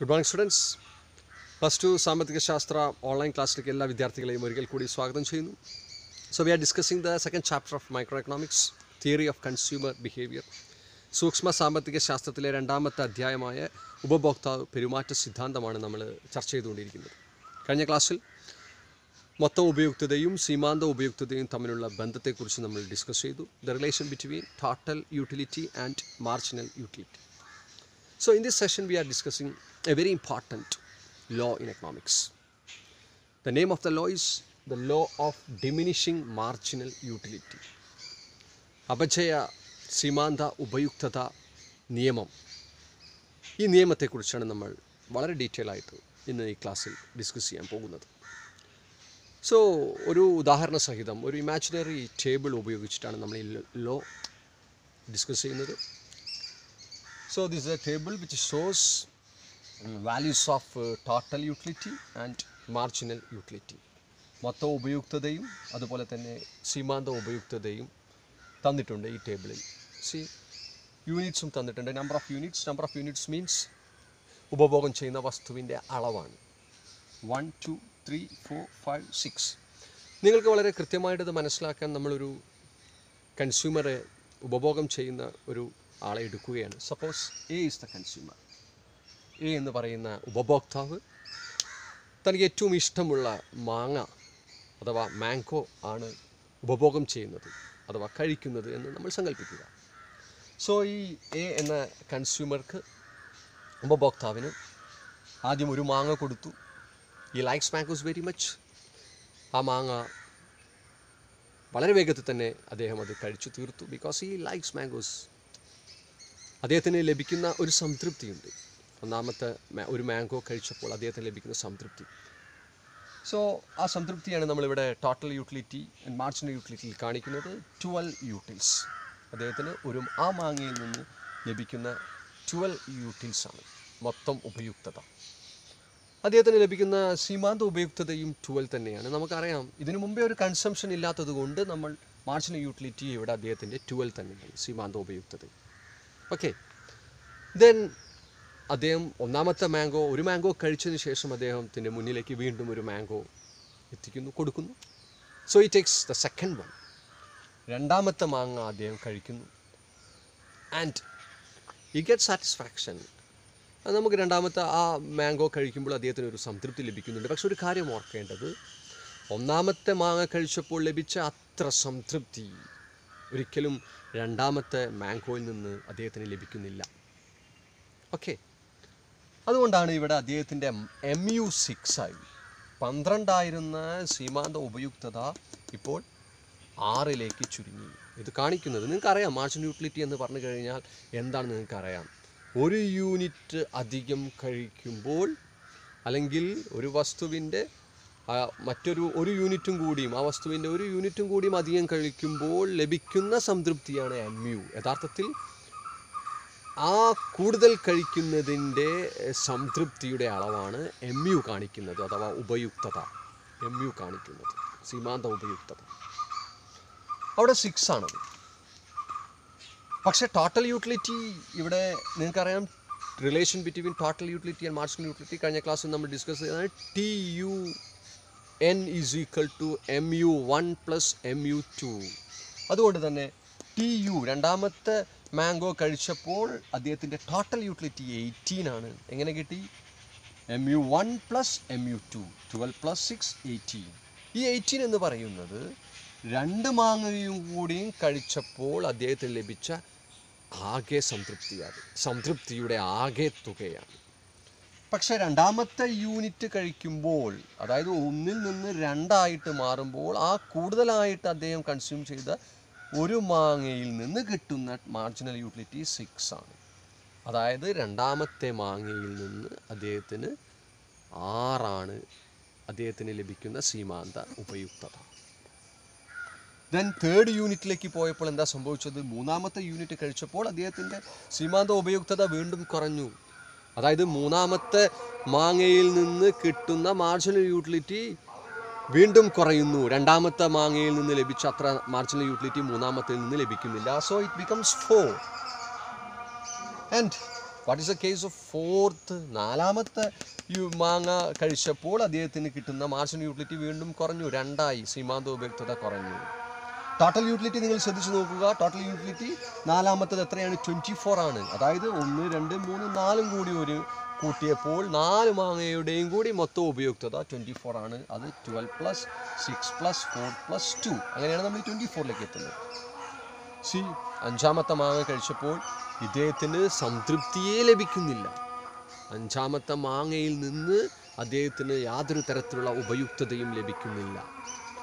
Good morning, students. Plus 2 സാമ്പത്തിക ശാസ്ത്ര online ക്ലാസ്സിലേക്ക് എല്ലാ വിദ്യാർത്ഥികളെയും ഒരിക്കൽ കൂടി സ്വാഗതം ചെയ്യുന്നു. So we are discussing the second chapter of microeconomics, theory of consumer behavior. സൂക്ഷ്മ സാമ്പത്തിക ശാസ്ത്രത്തിലെ രണ്ടാമത്തെ അധ്യായമായ ഉപഭോക്താവ് പെരുമാറ്റ സിദ്ധാന്തമാണ് നമ്മൾ ചർച്ച ചെയ്തുകൊണ്ടിരിക്കുന്നത്. കഴിഞ്ഞ ക്ലാസ്സിൽ മൊത്ത ഉപയുക്തതയും സീമാന്ത ഉപയുക്തതയും തമ്മിലുള്ള ബന്ധത്തെക്കുറിച്ച് നമ്മൾ ഡിസ്കസ് ചെയ്തു. The relation between total utility and marginal utility. So in this session we are discussing a very important law in economics. The name of the law is the law of diminishing marginal utility. അപചയ സീമാന്ത ഉപയുക്തത നിയമം. ഈ നിയമത്തെക്കുറിച്ചാണ് നമ്മൾ വളരെ detail ആയിട്ട് ഇന്ന് ഈ ക്ലാസ്സിൽ ഡിസ്കസ് ചെയ്യാൻ പോകുന്നത്. സോ ഒരു ഉദാഹരണ സഹിതം ഒരു ഇമാജിനറി ടേബിൾ ഉപയോഗിച്ചിട്ടാണ് നമ്മൾ ഈ ലോ ഡിസ്കസ് ചെയ്യുന്നത്. So this is a table which shows values of total utility and marginal utility. മൊത്ത ഉപയുക്തതയും അതുപോലെ തന്നെ സീമാന്ത ഉപയുക്തതയും തന്നിട്ടുണ്ട് ഈ ടേബിളിൽ. സി യൂണിറ്റ്സും തന്നിട്ടുണ്ട്. നമ്പർ ഓഫ് യൂണിറ്റ്സ് മീൻസ് ഉപഭോഗം ചെയ്യുന്ന വസ്തുവിൻ്റെ അളവാണ്. 1 2 3 4 5 6. നിങ്ങൾക്ക് വളരെ കൃത്യമായിട്ട് ഇത് മനസ്സിലാക്കാൻ നമ്മളൊരു കൺസ്യൂമറെ ഉപഭോഗം ചെയ്യുന്ന ഒരു ആളെ എടുക്കുകയാണ്. Suppose A is the consumer. A എന്ന് പറയുന്ന ഉപഭോക്താവ് തനിക്ക് ഏറ്റവും ഇഷ്ടമുള്ള മാങ്ങ അഥവാ മാംഗോ ആണ് ഉപഭോഗം ചെയ്യുന്നത് അഥവാ കഴിക്കുന്നത് എന്ന് നമ്മൾ സങ്കല്പിക്കുക. സോ ഈ എ എന്ന കൺസ്യൂമർക്ക് ഉപഭോക്താവിന് ആദ്യം ഒരു മാങ്ങ കൊടുത്തു. ഈ ലൈക്സ് മാംഗോസ് വെരി മച്ച്. ആ മാങ്ങ വളരെ വേഗത്തിൽ തന്നെ അദ്ദേഹം അത് കഴിച്ചു തീർത്തു. ബിക്കോസ് ഈ ലൈക്സ് മാംഗോസ് അദ്ദേഹത്തിന് ലഭിക്കുന്ന ഒരു സംതൃപ്തിയുണ്ട്. ഒന്നാമത്തെ ഒരു മാംഗോ കഴിച്ചപ്പോൾ അദ്ദേഹത്തിന് ലഭിക്കുന്ന സംതൃപ്തി. സോ ആ സംതൃപ്തിയാണ് നമ്മളിവിടെ ടോട്ടൽ യൂട്ടിലിറ്റി ആൻഡ് മാർജിനൽ യൂട്ടിലിറ്റിയിൽ കാണിക്കുന്നത്. 12 യൂട്ടിൽസ് അദ്ദേഹത്തിന് ആ മാങ്ങയിൽ നിന്ന് ലഭിക്കുന്ന 12 യൂട്ടിൽസാണ് മൊത്തം ഉപയുക്തത. അദ്ദേഹത്തിന് ലഭിക്കുന്ന സീമാന്ത ഉപയുക്തതയും 12 തന്നെയാണ്. നമുക്കറിയാം ഇതിനു മുമ്പേ ഒരു കൺസംഷൻ ഇല്ലാത്തത് കൊണ്ട് നമ്മൾ മാർജിനൽ യൂട്ടിലിറ്റി ഇവിടെ അദ്ദേഹത്തിൻ്റെ 12 തന്നെയാണ് സീമാന്ത ഉപയുക്തത. ഓക്കെ, ദെൻ അദ്ദേഹം ഒന്നാമത്തെ ഒരു മാംഗോ കഴിച്ചതിന് ശേഷം അദ്ദേഹത്തിൻ്റെ മുന്നിലേക്ക് വീണ്ടും ഒരു മാംഗോ കൊടുക്കുന്നു. സോ ഈ ടേക്സ് ദ സെക്കൻഡ് വൺ. രണ്ടാമത്തെ മാങ്ങ അദ്ദേഹം കഴിക്കുന്നു ആൻഡ് ഈ ഗെറ്റ് സാറ്റിസ്ഫാക്ഷൻ. നമുക്ക് രണ്ടാമത്തെ ആ മാംഗോ കഴിക്കുമ്പോൾ അദ്ദേഹത്തിന് ഒരു സംതൃപ്തി ലഭിക്കുന്നുണ്ട്. പക്ഷെ ഒരു കാര്യം ഓർക്കേണ്ടത്, ഒന്നാമത്തെ മാങ്ങ കഴിച്ചപ്പോൾ ലഭിച്ച അത്ര സംതൃപ്തി ഒരിക്കലും രണ്ടാമത്തെ മാംഗോയിൽ നിന്ന് അദ്ദേഹത്തിന് ലഭിക്കുന്നില്ല. ഓക്കെ, അതുകൊണ്ടാണ് ഇവിടെ അദ്ദേഹത്തിൻ്റെ MU6 ആയി 12 ആയിരുന്ന സീമാന്ത ഉപയുക്തത ഇപ്പോൾ 6 ചുരുങ്ങി. ഇത് കാണിക്കുന്നത് നിങ്ങൾക്കറിയാം, മാർജിനൽ യൂട്ടിലിറ്റി എന്ന് പറഞ്ഞു കഴിഞ്ഞാൽ എന്താണെന്ന് നിങ്ങൾക്കറിയാം. ഒരു യൂണിറ്റ് അധികം കഴിക്കുമ്പോൾ അല്ലെങ്കിൽ ഒരു വസ്തുവിൻ്റെ ഒരു യൂണിറ്റും കൂടിയും ആ വസ്തുവിൻ്റെ ഒരു യൂണിറ്റും കൂടിയും അധികം കഴിക്കുമ്പോൾ ലഭിക്കുന്ന സംതൃപ്തിയാണ് MU. യഥാർത്ഥത്തിൽ ആ കൂടുതൽ കഴിക്കുന്നതിൻ്റെ സംതൃപ്തിയുടെ അളവാണ് MU കാണിക്കുന്നത് അഥവാ ഉപയുക്തത. MU കാണിക്കുന്നത് സീമാന്ത ഉപയുക്തത അവിടെ 6 ആണത്. പക്ഷേ ടോട്ടൽ യൂട്ടിലിറ്റി ഇവിടെ നിങ്ങൾക്കറിയാം, relation between total utility and marginal utility കഴിഞ്ഞ ക്ലാസ്സിൽ നമ്മൾ ഡിസ്കസ് ചെയ്തതാണ്. TUN = MU1 + MU2. അതുകൊണ്ട് തന്നെ TU രണ്ടാമത്തെ മാംഗോ കഴിച്ചപ്പോൾ അദ്ദേഹത്തിൻ്റെ ടോട്ടൽ യൂട്ടിലിറ്റി 18 ആണ്. എങ്ങനെ കിട്ടി? MU1 + MU2, 12 + 6 18. ഈ 18 എന്ന് പറയുന്നത് 2 മാങ്ങയും കൂടിയും കഴിച്ചപ്പോൾ അദ്ദേഹത്തിന് ലഭിച്ച ആകെ സംതൃപ്തിയുടെ ആകെ തുകയാണ്. പക്ഷേ രണ്ടാമത്തെ യൂണിറ്റ് കഴിക്കുമ്പോൾ, അതായത് 1 നിന്ന് 2 ആയിട്ട് മാറുമ്പോൾ, ആ കൂടുതലായിട്ട് അദ്ദേഹം കൺസ്യൂം ചെയ്ത ഒരു മാങ്ങയിൽ നിന്ന് കിട്ടുന്ന മാർജിനൽ യൂട്ടിലിറ്റി 6 ആണ്. അതായത് രണ്ടാമത്തെ മാങ്ങയിൽ നിന്ന് അദ്ദേഹത്തിന് 6 ആണ് അദ്ദേഹത്തിന് ലഭിക്കുന്ന സീമാന്ത ഉപയുക്തത. ദെൻ തേർഡ് യൂണിറ്റിലേക്ക് പോയപ്പോൾ എന്താ സംഭവിച്ചത്? മൂന്നാമത്തെ യൂണിറ്റ് കഴിച്ചപ്പോൾ അദ്ദേഹത്തിൻ്റെ സീമാന്ത ഉപയുക്തത വീണ്ടും കുറഞ്ഞു. അതായത് മൂന്നാമത്തെ മാങ്ങയിൽ നിന്ന് കിട്ടുന്ന മാർജിനൽ യൂട്ടിലിറ്റി വീണ്ടും കുറയുന്നു. രണ്ടാമത്തെ മാങ്ങയിൽ നിന്ന് ലഭിച്ച അത്ര മാർജിനൽ യൂട്ടിലിറ്റി മൂന്നാമത്തിൽ നിന്ന് ലഭിക്കുന്നില്ല. So it becomes 4. And what is the case of fourth? നാലാമത്തെ മാങ്ങ കഴിച്ചപ്പോൾ അദ്ദേഹത്തിന് കിട്ടുന്ന മാർജിനൽ യൂട്ടിലിറ്റി വീണ്ടും കുറഞ്ഞു, 2 ആയി. സീമാന്ത ഉപയുക്തത കുറഞ്ഞു. ടോട്ടൽ യൂട്ടിലിറ്റി നിങ്ങൾ ശ്രദ്ധിച്ച് നോക്കുക. ടോട്ടൽ യൂട്ടിലിറ്റി നാലാമത്തത് എത്രയാണ്? 24 ആണ്. അതായത് 1, 2, 3, 4 കൂടി ഒരു കൂട്ടിയപ്പോൾ 4 മാങ്ങയുടെയും കൂടി മൊത്തം ഉപയുക്തത 24 ആണ്. അത് 12 + 6 + 4 + 2, അങ്ങനെയാണ് നമ്മൾ 24ലേക്ക് എത്തുന്നത്. അഞ്ചാമത്തെ മാങ്ങ കഴിച്ചപ്പോൾ ഇദ്ദേഹത്തിന് സംതൃപ്തിയേ ലഭിക്കുന്നില്ല. അഞ്ചാമത്തെ മാങ്ങയിൽ നിന്ന് അദ്ദേഹത്തിന് യാതൊരു തരത്തിലുള്ള ഉപയുക്തതയും ലഭിക്കുന്നില്ല.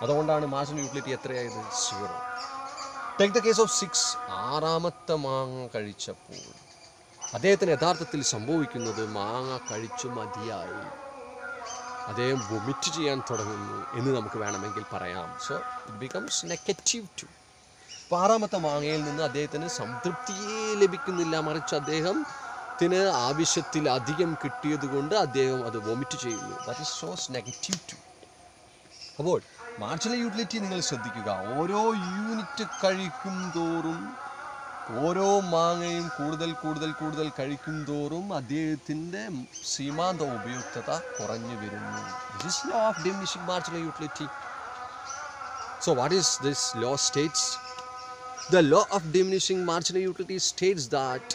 അതുകൊണ്ടാണ് മാർജിനൽ യൂട്ടിലിറ്റി എത്രയായത്? 0. Take the case of 6. ആറാമത്തെ മാങ്ങ കഴിച്ചപ്പോൾ അദ്ദേഹത്തിന് യഥാർത്ഥത്തിൽ സംഭവിക്കുന്നത് മാങ്ങ കഴിച്ചു മതിയായി, അദ്ദേഹം വൊമിറ്റ് ചെയ്യാൻ തുടങ്ങുന്നു എന്ന് നമുക്ക് വേണമെങ്കിൽ പറയാം. So it becomes -2. അപ്പോൾ ആറാമത്തെ മാങ്ങയിൽ നിന്ന് അദ്ദേഹത്തിന് സംതൃപ്തിയേ ലഭിക്കുന്നില്ല, മറിച്ച് അദ്ദേഹത്തിന് ആവശ്യത്തിലധികം കിട്ടിയത് കൊണ്ട് അദ്ദേഹം അത് വൊമിറ്റ് ചെയ്യുന്നു. That is shows -2. അപ്പോൾ മാർജിനൽ യൂട്ടിലിറ്റി നിങ്ങൾ ശ്രദ്ധിക്കുക. ഓരോ യൂണിറ്റ് കഴിക്കും തോറും, ഓരോ മാങ്ങയും കൂടുതൽ കൂടുതൽ കൂടുതൽ കഴിക്കും തോറും അദ്ദേഹത്തിൻ്റെ സീമാന്ത ഉപയുക്തത കുറഞ്ഞു വരുന്നു. This is law of diminishing marginal utility. So what is this law States? The law of diminishing marginal utility states that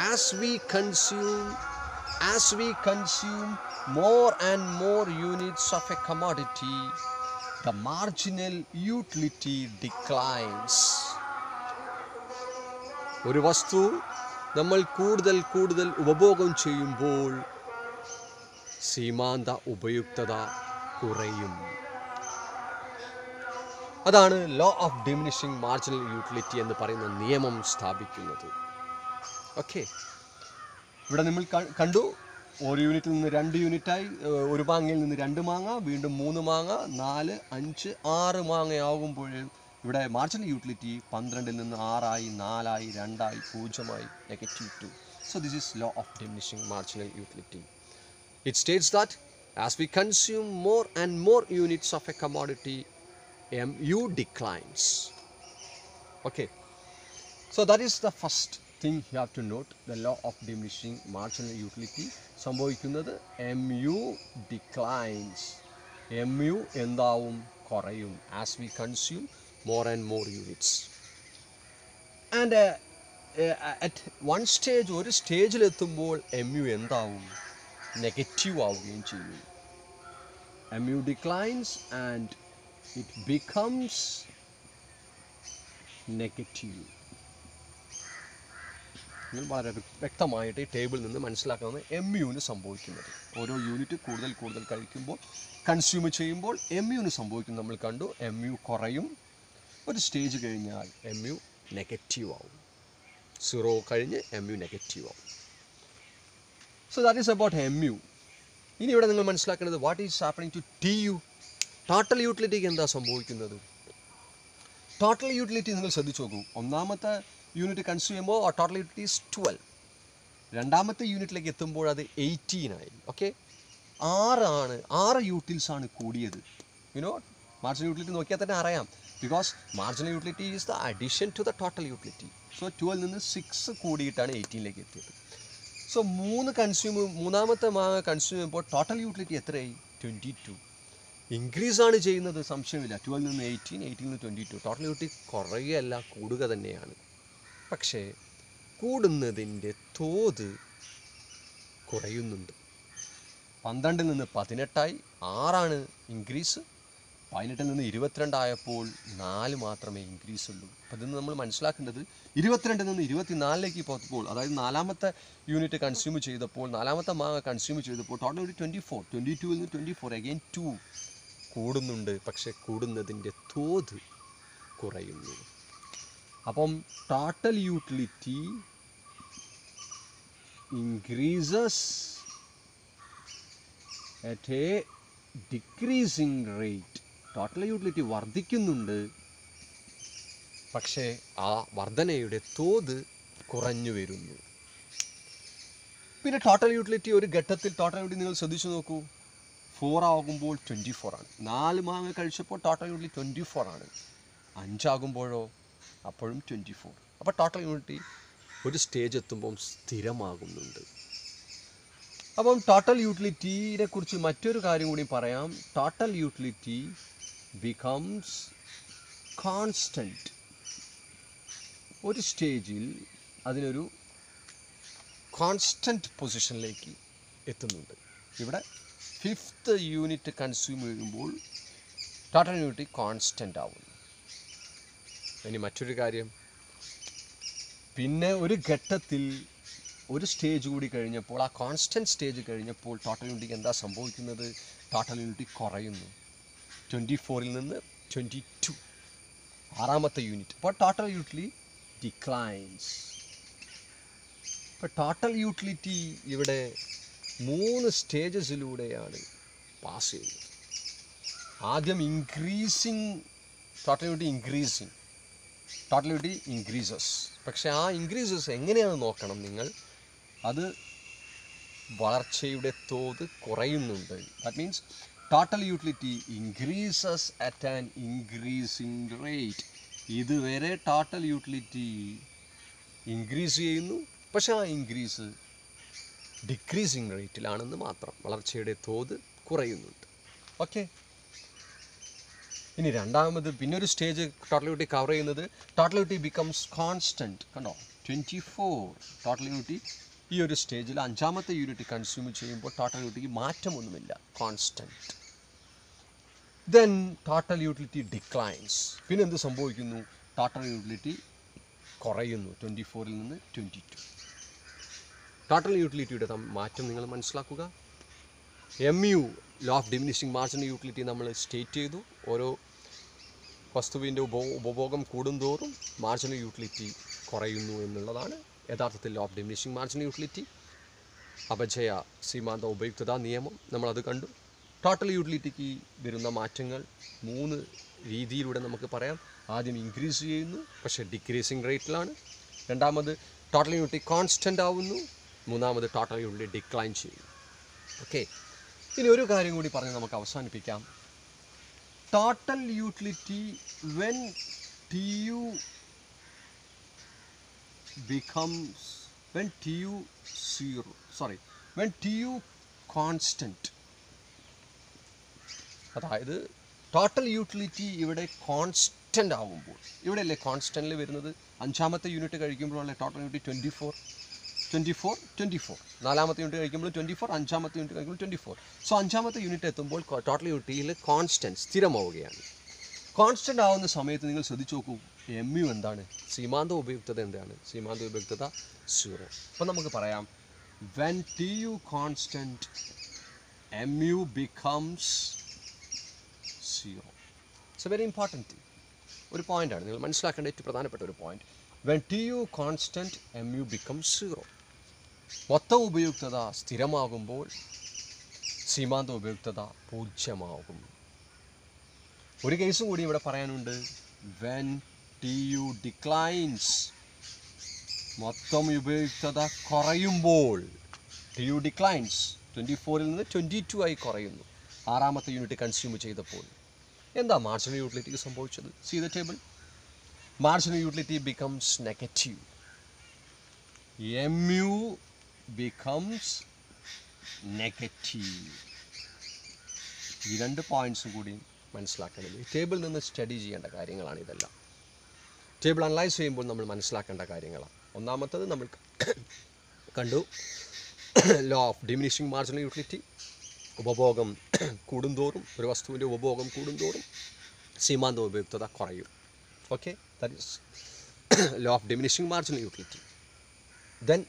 as we consume more and more units of a commodity, the marginal utility declines. ഒരു വസ്തു നമ്മൾ കൂടുതൽ കൂടുതൽ ഉപഭോഗം ചെയ്യുമ്പോൾ സീമാന്ത ഉപയുക്തത കുറയും. അതാണ് law of diminishing marginal utility എന്ന് പറയുന്ന നിയമം സ്ഥാപിക്കുന്നത്. ഓക്കെ, ഇവിടെ നമ്മൾ കണ്ടു, ഒരു യൂണിറ്റിൽ നിന്ന് 2 യൂണിറ്റായി, ഒരു മാങ്ങയിൽ നിന്ന് 2 മാങ്ങ, വീണ്ടും 3 മാങ്ങ, 4, 5, 6 മാങ്ങയാകുമ്പോഴും ഇവിടെ മാർജിനൽ യൂട്ടിലിറ്റി 12-ൽ നിന്ന് 6 ആയി, 4 ആയി, 2 ആയി, 0 ആയി, -2. So this is law of diminishing marginal utility. It states that as we consume more and more units of a commodity, MU declines. Okay, so that is the first thing you have to note, the law of diminishing marginal utility. സംഭവിക്കുന്നത് MU declines. MU എന്താവും? കുറയും. As we consume more and more units. And at one stage, ഒരു സ്റ്റേജിലെത്തുമ്പോൾ MU എന്താവും? Negative ആവുകയും ചെയ്യും. MU declines and it becomes negative. നിങ്ങൾ വളരെ വ്യക്തമായിട്ട് ഈ ടേബിളിൽ നിന്ന് മനസ്സിലാക്കുന്നത് MUവിന് സംഭവിക്കുന്നത്. ഓരോ യൂണിറ്റ് കൂടുതൽ കൂടുതൽ കഴിക്കുമ്പോൾ, കൺസ്യൂം ചെയ്യുമ്പോൾ MUവിന് സംഭവിക്കുന്നത് നമ്മൾ കണ്ടു. MU കുറയും. ഒരു സ്റ്റേജ് കഴിഞ്ഞാൽ MU നെഗറ്റീവ് ആവും. 0 കഴിഞ്ഞ് MU നെഗറ്റീവ് ആവും. So that is about MU. ഇനി ഇവിടെ നിങ്ങൾ മനസ്സിലാക്കേണ്ടത് what is happening to TU. Total യൂട്ടിലിറ്റിക്ക് എന്താ സംഭവിക്കുന്നത്? ടോട്ടൽ യൂട്ടിലിറ്റി നിങ്ങൾ ശ്രദ്ധിച്ച് നോക്കൂ. ഒന്നാമത്തെ യൂണിറ്റ് കൺസ്യൂം ചെയ്യുമ്പോൾ ടോട്ടൽ യൂട്ടിലിറ്റി ഈസ് 12. രണ്ടാമത്തെ യൂണിറ്റിലേക്ക് എത്തുമ്പോൾ അത് 18 ആയി. ഓക്കെ, 6 ആണ്. 6 യൂട്ടിൽസാണ് കൂടിയത്. മാർജിനൽ യൂട്ടിലിറ്റി നോക്കിയാൽ തന്നെ അറിയാം. Because marginal utility is the addition to the total utility. So 12 നിന്ന് 6 കൂടിയിട്ടാണ് 18ലേക്ക് എത്തിയത്. സോ മൂന്നാമത്തെ മാങ്ങ കൺസ്യൂം ചെയ്യുമ്പോൾ ടോട്ടൽ യൂട്ടിലിറ്റി എത്രയായി? 22. ഇൻക്രീസ് ആണ് ചെയ്യുന്നത്, സംശയമില്ല. 12 നിന്ന് 18, 18 നിന്ന് 22. ടോട്ടൽ യൂട്ടിലിറ്റി കുറയുകയല്ല, കൂടുക തന്നെയാണ്. പക്ഷേ കൂടുന്നതിൻ്റെ തോത് കുറയുന്നുണ്ട്. 12 നിന്ന് 18 6 ഇൻക്രീസ്. 18 നിന്ന് 22 ആയപ്പോൾ 4 മാത്രമേ ഇൻക്രീസ് ഉള്ളൂ. അപ്പോൾ ഇതിൽ നിന്ന് നമ്മൾ മനസ്സിലാക്കേണ്ടത് 22 നിന്ന് 24ലേക്ക് പോയപ്പോൾ, അതായത് നാലാമത്തെ യൂണിറ്റ് കൺസ്യൂം ചെയ്തപ്പോൾ, നാലാമത്തെ മാങ്ങ കൺസ്യൂം ചെയ്തപ്പോൾ ടോട്ടൽ യൂണിറ്റ് 24. 22 നിന്ന് 24 അഗെയിൻ 2 കൂടുന്നുണ്ട്. പക്ഷെ കൂടുന്നതിൻ്റെ തോത് കുറയുന്നു. അപ്പം total utility increases at a decreasing rate. Total utility വർദ്ധിക്കുന്നുണ്ട്, പക്ഷേ ആ വർധനയുടെ തോത് കുറഞ്ഞു വരുന്നു. പിന്നെ ടോട്ടൽ യൂട്ടിലിറ്റി ഒരു ഘട്ടത്തിൽ ടോട്ടൽ യൂട്ടിലിറ്റി നിങ്ങൾ ശ്രദ്ധിച്ചു നോക്കൂ. 4 ആകുമ്പോൾ 24 ആണ്. 4 മാങ്ങ കഴിച്ചപ്പോൾ ടോട്ടൽ യൂട്ടിലിറ്റി 24 ആണ്. 5 ആകുമ്പോഴോ അപ്പോഴും 24. അപ്പോൾ ടോട്ടൽ യൂണിറ്റി ഒരു സ്റ്റേജ് എത്തുമ്പം സ്ഥിരമാകുന്നുണ്ട്. അപ്പം ടോട്ടൽ യൂട്ടിലിറ്റിയെ കുറിച്ച് മറ്റൊരു കാര്യം കൂടി പറയാം. Total utility becomes constant. ഒരു സ്റ്റേജിൽ അതിനൊരു കോൺസ്റ്റൻറ്റ് പൊസിഷനിലേക്ക് എത്തുന്നുണ്ട്. ഇവിടെ 5th യൂണിറ്റ് കൺസ്യൂം ചെയ്യുമ്പോൾ ടോട്ടൽ യൂണിറ്റ് കോൺസ്റ്റൻ്റ് ആവുന്നു. ഇനി മറ്റൊരു കാര്യം, പിന്നെ ഒരു ഘട്ടത്തിൽ ഒരു സ്റ്റേജ് കൂടി കഴിഞ്ഞപ്പോൾ, ആ കോൺസ്റ്റൻറ്റ് സ്റ്റേജ് കഴിഞ്ഞപ്പോൾ ടോട്ടൽ യൂണിറ്റിക്ക് എന്താ സംഭവിക്കുന്നത്? ടോട്ടൽ യൂണിറ്റ് കുറയുന്നു. 24ൽ നിന്ന് 22, 6ാമത്തെ യൂണിറ്റ്. അപ്പോൾ ടോട്ടൽ യൂട്ടിലിറ്റി ഡിക്ലൈൻസ്. ഇപ്പോൾ ടോട്ടൽ യൂട്ടിലിറ്റി ഇവിടെ 3 സ്റ്റേജസിലൂടെയാണ് പാസ് ചെയ്യുന്നത്. ആദ്യം increasing, total unity increasing, total unity increases. പക്ഷേ ആ ഇൻക്രീസസ് എങ്ങനെയാണ് നോക്കണം നിങ്ങൾ? അത് വളർച്ചയുടെ തോത് കുറയുന്നുണ്ട്. That means total utility increases at an increasing rate. ഇതുവരെ ടോട്ടൽ യൂട്ടിലിറ്റി ഇൻക്രീസ് ചെയ്യുന്നു, പക്ഷേ ആ ഇൻക്രീസ് ഡിക്രീസിങ് റേറ്റിലാണെന്ന് മാത്രം. വളർച്ചയുടെ തോത് കുറയുന്നുണ്ട്. ഓക്കെ. ഇനി രണ്ടാമത് പിന്നൊരു സ്റ്റേജ് ടോട്ടൽ യൂണിറ്റി കവർ ചെയ്യുന്നത് ടോട്ടൽ യൂണിറ്റി ബിക്കംസ് കോൺസ്റ്റൻറ്റ്. കണ്ടോ, 24 ടോട്ടൽ യൂണിറ്റി. ഈ ഒരു സ്റ്റേജിൽ 5ാമത്തെ യൂണിറ്റ് കൺസ്യൂം ചെയ്യുമ്പോൾ ടോട്ടൽ യൂണിറ്റിക്ക് മാറ്റമൊന്നുമില്ല, constant. Then total utility declines. പിന്നെ എന്ത് സംഭവിക്കുന്നു? ടോട്ടൽ യൂട്ടിലിറ്റി കുറയുന്നു 24ൽ നിന്ന് 22. ടോട്ടൽ യൂട്ടിലിറ്റിയുടെ മാറ്റം നിങ്ങൾ മനസ്സിലാക്കുക. MU, law of diminishing marginal utility, നമ്മൾ സ്റ്റേറ്റ് ചെയ്തു. ഓരോ വസ്തുവിൻ്റെ ഉപഭോഗം കൂടുന്തോറും മാർജിനൽ യൂട്ടിലിറ്റി കുറയുന്നു എന്നുള്ളതാണ് യഥാർത്ഥത്തിൽ law of diminishing marginal utility. അപചയ സീമാന്ത ഉപയുക്തത നിയമം നമ്മളത് കണ്ടു. ടോട്ടൽ യൂട്ടിലിറ്റിക്ക് വരുന്ന മാറ്റങ്ങൾ 3 രീതിയിലൂടെ നമുക്ക് പറയാം. ആദ്യം ഇൻക്രീസ് ചെയ്യുന്നു, പക്ഷേ ഡിക്രീസിങ് റേറ്റിലാണ്. രണ്ടാമത് ടോട്ടൽ യൂണിറ്റി കോൺസ്റ്റൻ്റ് ആവുന്നു. മൂന്നാമത് ടോട്ടൽ യൂണിറ്റി ഡിക്ലൈൻ ചെയ്യുന്നു. ഓക്കെ. ഇനി ഒരു കാര്യം കൂടി പറഞ്ഞ് നമുക്ക് അവസാനിപ്പിക്കാം. Total utility when TU becomes, when TU constant, അതായത് ടോട്ടൽ യൂട്ടിലിറ്റി ഇവിടെ കോൺസ്റ്റൻ്റ് ആകുമ്പോൾ, ഇവിടെ അല്ലേ കോൺസ്റ്റൻ്റിൽ വരുന്നത്? 5ാമത്തെ യൂണിറ്റ് കഴിക്കുമ്പോഴല്ലേ ടോട്ടൽ യൂണിറ്റ് 24, 4ാമത്തെ യൂണിറ്റ് കഴിക്കുമ്പോൾ 24, 5ാമത്തെ യൂണിറ്റ് കഴിക്കുമ്പോൾ 24. സോ 5ാമത്തെ യൂണിറ്റ് എത്തുമ്പോൾ ടോട്ടൽ യൂണിറ്റിയിൽ കോൺസ്റ്റൻറ്റ്, സ്ഥിരമാവുകയാണ്. കോൺസ്റ്റൻ്റ് ആവുന്ന സമയത്ത് നിങ്ങൾ ശ്രദ്ധിച്ച് നോക്കൂ, MU എന്താണ്? സീമാന്ത ഉപയുക്തത എന്താണ്? സീമാന്ത ഉപയുക്തത 0. അപ്പോൾ നമുക്ക് പറയാം, when TU constant, MU becomes 0. It's A very important ഒരു പോയിൻ്റാണ്, നിങ്ങൾ മനസ്സിലാക്കേണ്ട ഏറ്റവും പ്രധാനപ്പെട്ട ഒരു point. when TU constant, MU becomes 0. മൊത്തം ഉപയുക്തത സ്ഥിരമാകുമ്പോൾ സീമാന്ത ഉപയുക്തത 0 ഒരു കേസും കൂടി ഇവിടെ പറയാനുണ്ട്. when TU declines, മൊത്തം ഉപയുക്തത കുറയുമ്പോൾ, TU declines 24ൽ നിന്ന് 22 ആയി കുറയുന്നു 6ാമത്തെ യൂണിറ്റ് കൺസ്യൂം ചെയ്തപ്പോൾ. എന്താ മാർജിനൽ യൂട്ടിലിറ്റിക്ക് സംഭവിച്ചത്? See the table. Marginal utility becomes negative. MU becomes negative. ഈ 2 പോയിൻറ്റ്സും കൂടി മനസ്സിലാക്കേണ്ടത് ഈ ടേബിളിൽ നിന്ന് സ്റ്റഡി ചെയ്യേണ്ട കാര്യങ്ങളാണ് ഇതെല്ലാം. ടേബിൾ അനലൈസ് ചെയ്യുമ്പോൾ നമ്മൾ മനസ്സിലാക്കേണ്ട കാര്യങ്ങളാണ്. ഒന്നാമത്തത് നമ്മൾ കണ്ടു, law of diminishing marginal utility. ഉപഭോഗം കൂടുന്തോറും, ഒരു വസ്തുവിൻ്റെ ഉപഭോഗം കൂടുന്തോറും സീമാന്ത ഉപയുക്തത കുറയും. Okay, that is law of diminishing marginal utility. Then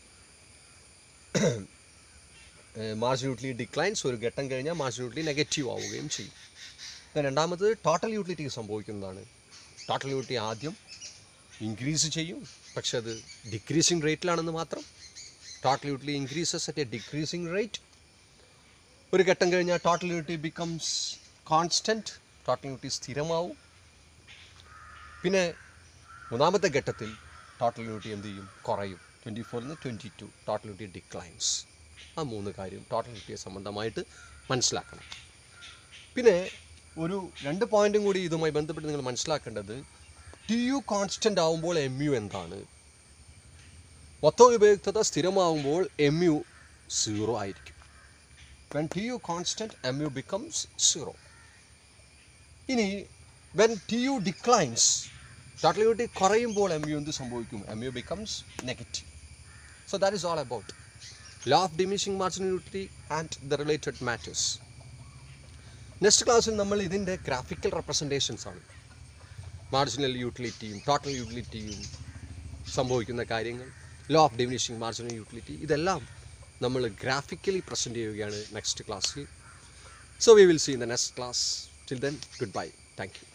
marginal utility declines. ഒരു ഘട്ടം കഴിഞ്ഞാൽ മാർജിനൽ യൂട്ടിലിറ്റി നെഗറ്റീവ് ആവുകയും ചെയ്യും. രണ്ടാമത് ടോട്ടൽ യൂട്ടിലിറ്റിക്ക് സംഭവിക്കുന്നതാണ്. ടോട്ടൽ യൂട്ടിലിറ്റി ആദ്യം ഇൻക്രീസ് ചെയ്യും, പക്ഷെ അത് ഡിക്രീസിങ് റേറ്റിലാണെന്ന് മാത്രം. Total utility increases at a decreasing rate. ഒരു ഘട്ടം കഴിഞ്ഞാൽ total utility becomes constant, total utility സ്ഥിരമാവും. പിന്നെ മൂന്നാമത്തെ ഘട്ടത്തിൽ ടോട്ടൽ യൂട്ടിലിറ്റി എന്ത് ചെയ്യും? കുറയും. 24ൽ നിന്ന് 22 ടോട്ടൽ യൂട്ടിലിറ്റി ഡിക്ലൈൻസ്. ആ 3 കാര്യം ടോട്ടൽ യൂട്ടിലിറ്റിയെ സംബന്ധമായിട്ട് മനസ്സിലാക്കണം. പിന്നെ ഒരു 2 പോയിൻറ്റും കൂടി ഇതുമായി ബന്ധപ്പെട്ട് നിങ്ങൾ മനസ്സിലാക്കേണ്ടത്, TU കോൺസ്റ്റൻ്റ് ആവുമ്പോൾ MU എന്താണ്? മൊത്തം ഉപയുക്തത സ്ഥിരമാകുമ്പോൾ mu 0 ആയിരിക്കും. When Tu constant, mu becomes 0. ഇനി when Tu declines, total utility കുറയുമ്പോൾ mu എന്ത് സംഭവിക്കും? mu becomes negative. So that is all about law of diminishing marginal utility and the related matters. Next ക്ലാസ്സിൽ നമ്മൾ ഇതിൻ്റെ ഗ്രാഫിക്കൽ റെപ്രസെൻറ്റേഷൻസ് ആണ്, marginal യൂട്ടിലിറ്റിയും total യൂട്ടിലിറ്റിയും സംഭവിക്കുന്ന കാര്യങ്ങൾ, law of diminishing marginal utility, ഇതെല്ലാം നമ്മൾ ഗ്രാഫിക്കലി പ്രസൻറ്റ് ചെയ്യുകയാണ് നെക്സ്റ്റ് ക്ലാസ്സിൽ. So we will see in the next class. Till then good bye. Thank U.